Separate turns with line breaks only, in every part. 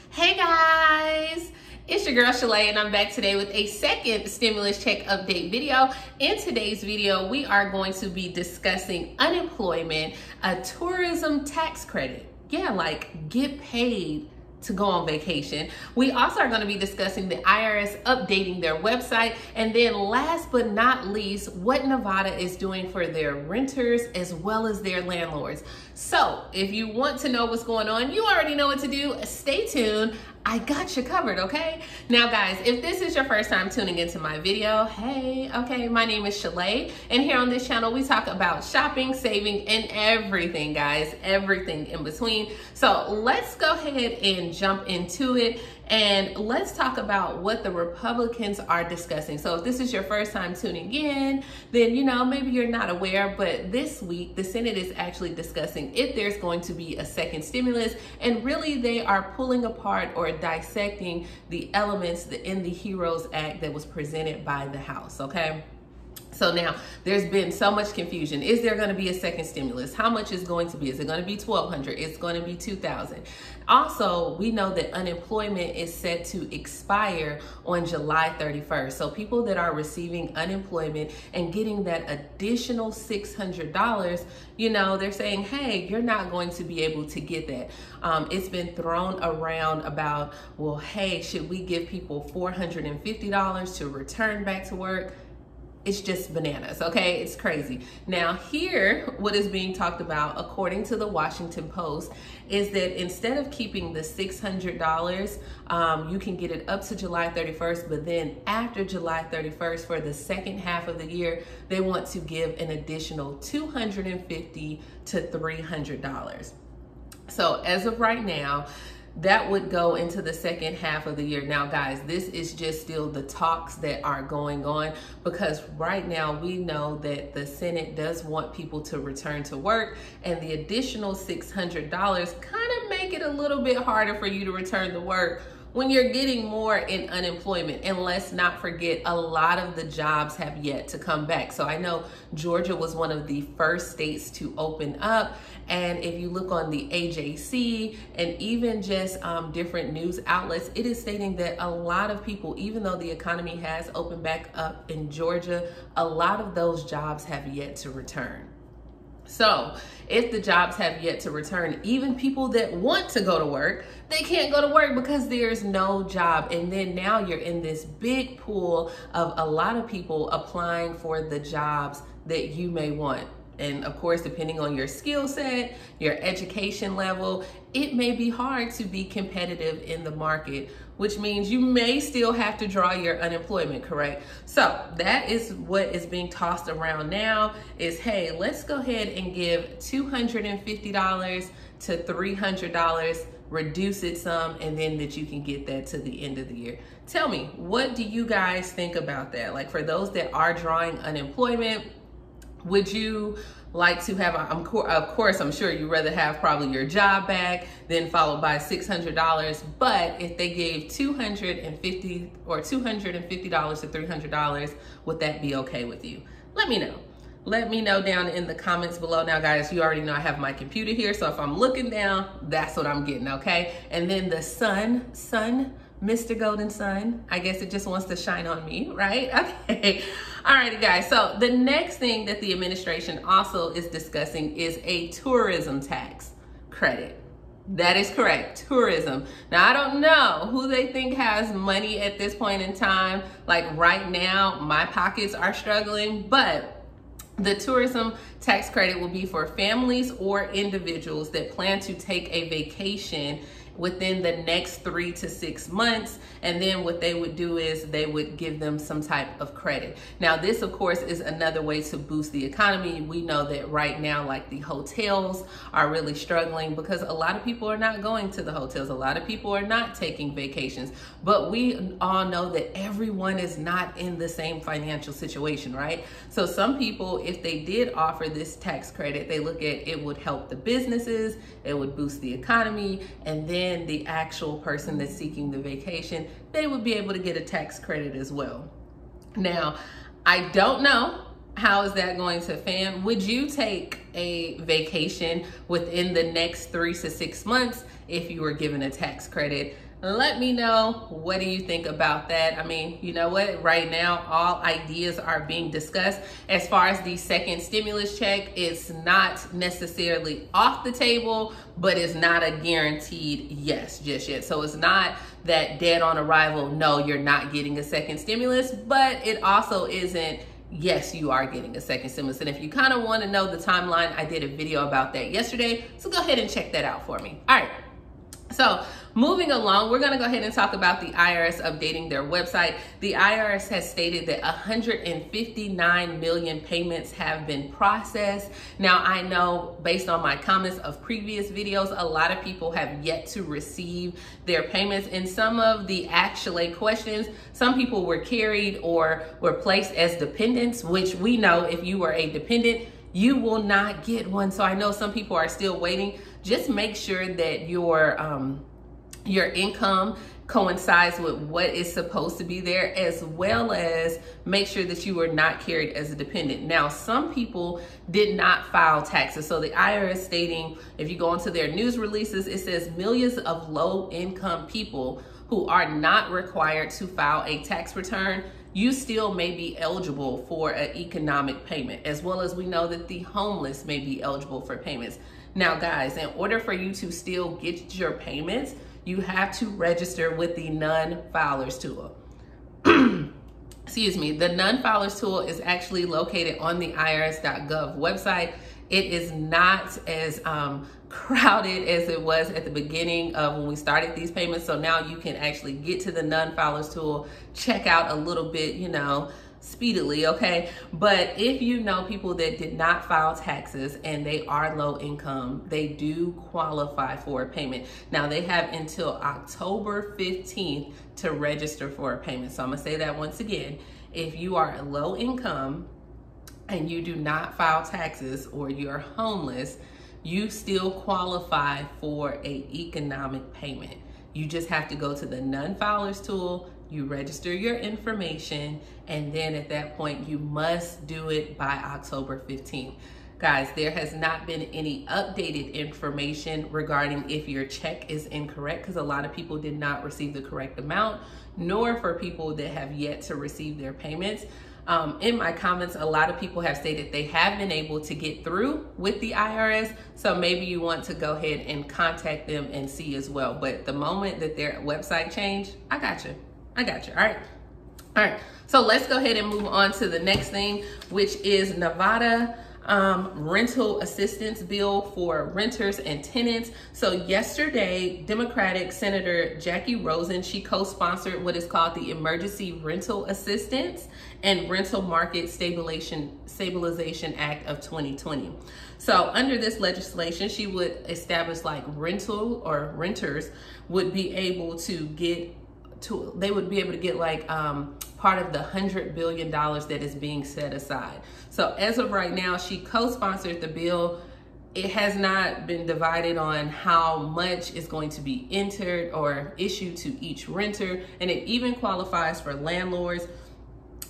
Hey guys, it's your girl Shalae and I'm back today with a second stimulus check update video. In today's video, we are going to be discussing unemployment, a tourism tax credit. Yeah, like get paid to go on vacation. We also are going to be discussing the IRS updating their website, and then last but not least, what Nevada is doing for their renters as well as their landlords. So if you want to know what's going on, you already know what to do. Stay tuned. I got you covered, okay? Now guys, if this is your first time tuning into my video, hey, okay, my name is Shalae, and here on this channel, we talk about shopping, saving, and everything, guys, everything in between. So let's go ahead and jump into it, and let's talk about what the Republicans are discussing. So if this is your first time tuning in, then, you know, maybe you're not aware, but this week, the Senate is actually discussing if there's going to be a second stimulus, and really they are pulling apart or dissecting the elements in the HEROES Act that was presented by the House, okay? So now there's been so much confusion. Is there going to be a second stimulus? How much is going to be? Is it going to be $1,200? It's going to be $2,000. Also, we know that unemployment is set to expire on July 31st. So people that are receiving unemployment and getting that additional $600, you know, they're saying, hey, you're not going to be able to get that. It's been thrown around about, well, hey, should we give people $450 to return back to work? It's just bananas, okay? It's crazy. Now here, what is being talked about, according to the Washington Post, is that instead of keeping the $600, you can get it up to July 31st, but then after July 31st, for the second half of the year, they want to give an additional $250 to $300. So as of right now, that would go into the second half of the year. Now, guys, this is just still the talks that are going on, because right now we know that the Senate does want people to return to work, and the additional $600 kind of make it a little bit harder for you to return to work when you're getting more in unemployment. And let's not forget, a lot of the jobs have yet to come back. So I know Georgia was one of the first states to open up. And if you look on the AJC and even just different news outlets, it is stating that a lot of people, even though the economy has opened back up in Georgia, a lot of those jobs have yet to return. So if the jobs have yet to return, even people that want to go to work, they can't go to work because there's no job. And then now you're in this big pool of a lot of people applying for the jobs that you may want. And of course, depending on your skill set, your education level, it may be hard to be competitive in the market, which means you may still have to draw your unemployment, correct? So that is what is being tossed around now is, hey, let's go ahead and give $250 to $300, reduce it some, and then that you can get that to the end of the year. Tell me, what do you guys think about that? Like, for those that are drawing unemployment, would you like to have, of course, I'm sure you'd rather have probably your job back, then followed by $600. But if they gave $250 or $250 to $300, would that be okay with you? Let me know. Let me know down in the comments below. Now, guys, you already know I have my computer here, so if I'm looking down, that's what I'm getting, okay? And then the sun, Mr. Golden Sun, I guess it just wants to shine on me, right? Okay. Alrighty, guys. So the next thing that the administration also is discussing is a tourism tax credit. That is correct, tourism. Now, I don't know who they think has money at this point in time. Like right now, my pockets are struggling, but the tourism tax credit will be for families or individuals that plan to take a vacation within the next 3 to 6 months. And then what they would do is they would give them some type of credit. Now, this of course is another way to boost the economy. We know that right now, like, the hotels are really struggling because a lot of people are not going to the hotels. A lot of people are not taking vacations, but we all know that everyone is not in the same financial situation, right? So some people, if they did offer this tax credit, they look at it would help the businesses, it would boost the economy, and then the actual person that's seeking the vacation, they would be able to get a tax credit as well. Now, I don't know how is that going to fan. Would you take a vacation within the next 3 to 6 months if you were given a tax credit? Let me know, what do you think about that? I mean, you know what? Right now, all ideas are being discussed. As far as the second stimulus check, it's not necessarily off the table, but it's not a guaranteed yes just yet. So it's not that dead on arrival, no, you're not getting a second stimulus, but it also isn't, yes, you are getting a second stimulus. And if you kind of want to know the timeline, I did a video about that yesterday. So go ahead and check that out for me. All right. So moving along, we're going to go ahead and talk about the IRS updating their website. The IRS has stated that 159 million payments have been processed. Now, I know based on my comments of previous videos, a lot of people have yet to receive their payments. In some of the Shalae questions, some people were carried or were placed as dependents, which we know if you are a dependent, you will not get one. So I know some people are still waiting. Just make sure that your income coincides with what is supposed to be there, as well as make sure that you are not carried as a dependent. Now, some people did not file taxes. So the IRS stating, if you go into their news releases, it says millions of low income people who are not required to file a tax return, you still may be eligible for an economic payment, as well as we know that the homeless may be eligible for payments. Now, guys, in order for you to still get your payments, you have to register with the non-filers tool. Excuse me, the non-filers tool is actually located on the irs.gov website. It is not as crowded as it was at the beginning of when we started these payments. So now you can actually get to the non-filers tool, check out a little bit, you know, speedily, okay? But if you know people that did not file taxes and they are low income, they do qualify for a payment. Now they have until October 15th to register for a payment. So I'm gonna say that once again. If you are low income and you do not file taxes or you're homeless, you still qualify for an economic payment. You just have to go to the non-filers tool, you register your information, and then at that point, you must do it by October 15th. Guys, there has not been any updated information regarding if your check is incorrect, because a lot of people did not receive the correct amount, nor for people that have yet to receive their payments. In my comments, a lot of people have stated they have been able to get through with the IRS. So maybe you want to go ahead and contact them and see as well. But the moment that their website changed, I got you. All right. All right. So let's go ahead and move on to the next thing, which is Nevada rental assistance bill for renters and tenants. So yesterday, Democratic Senator Jackie Rosen, she co-sponsored what is called the Emergency Rental Assistance and Rental Market Stabilization Act of 2020. So under this legislation, she would establish like rental or renters would be able to get they would be able to get like part of the $100 billion that is being set aside. So as of right now, she co-sponsored the bill. It has not been divided on how much is going to be entered or issued to each renter, and it even qualifies for landlords.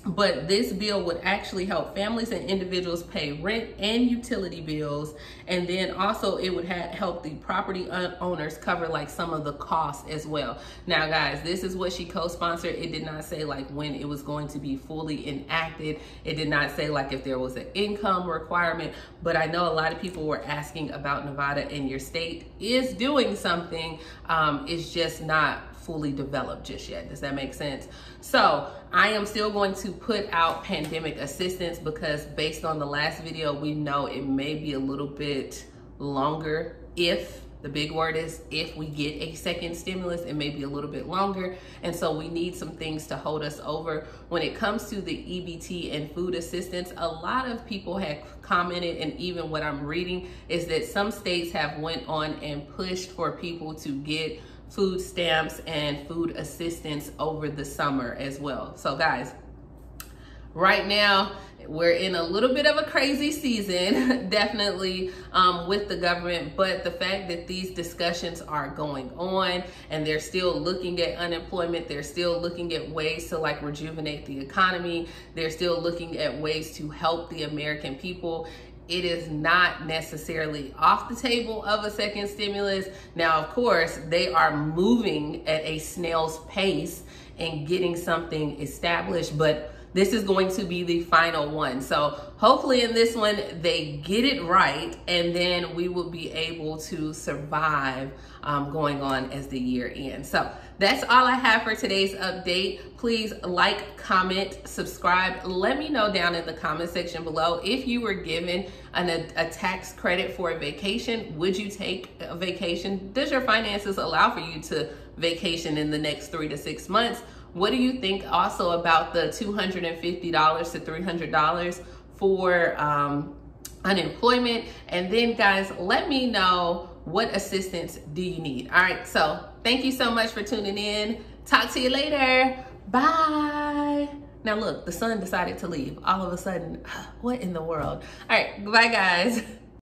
But this bill would actually help families and individuals pay rent and utility bills. And then also it would help the property owners cover like some of the costs as well. Now guys, this is what she co-sponsored. It did not say like when it was going to be fully enacted. It did not say like if there was an income requirement, but I know a lot of people were asking about Nevada, and your state is doing something. It's just not fully developed just yet. Does that make sense? So I am still going to put out pandemic assistance because based on the last video, we know it may be a little bit longer. If, the big word is if we get a second stimulus, it may be a little bit longer. And so we need some things to hold us over. When it comes to the EBT and food assistance, a lot of people have commented, and even what I'm reading is that some states have went on and pushed for people to get food stamps and food assistance over the summer as well. So guys, right now we're in a little bit of a crazy season, definitely with the government, but the fact that these discussions are going on and they're still looking at unemployment, they're still looking at ways to like rejuvenate the economy, they're still looking at ways to help the American people. it is not necessarily off the table of a second stimulus. Now, of course, they are moving at a snail's pace and getting something established, but this is going to be the final one. So hopefully in this one, they get it right, and then we will be able to survive going on as the year ends. So that's all I have for today's update. Please like, comment, subscribe. Let me know down in the comment section below if you were given a tax credit for a vacation. Would you take a vacation? Does your finances allow for you to vacation in the next 3 to 6 months? What do you think also about the $250 to $300 for unemployment? And then guys, let me know, what assistance do you need? All right, so thank you so much for tuning in. Talk to you later. Bye. Now look, the sun decided to leave all of a sudden. What in the world? All right, bye guys.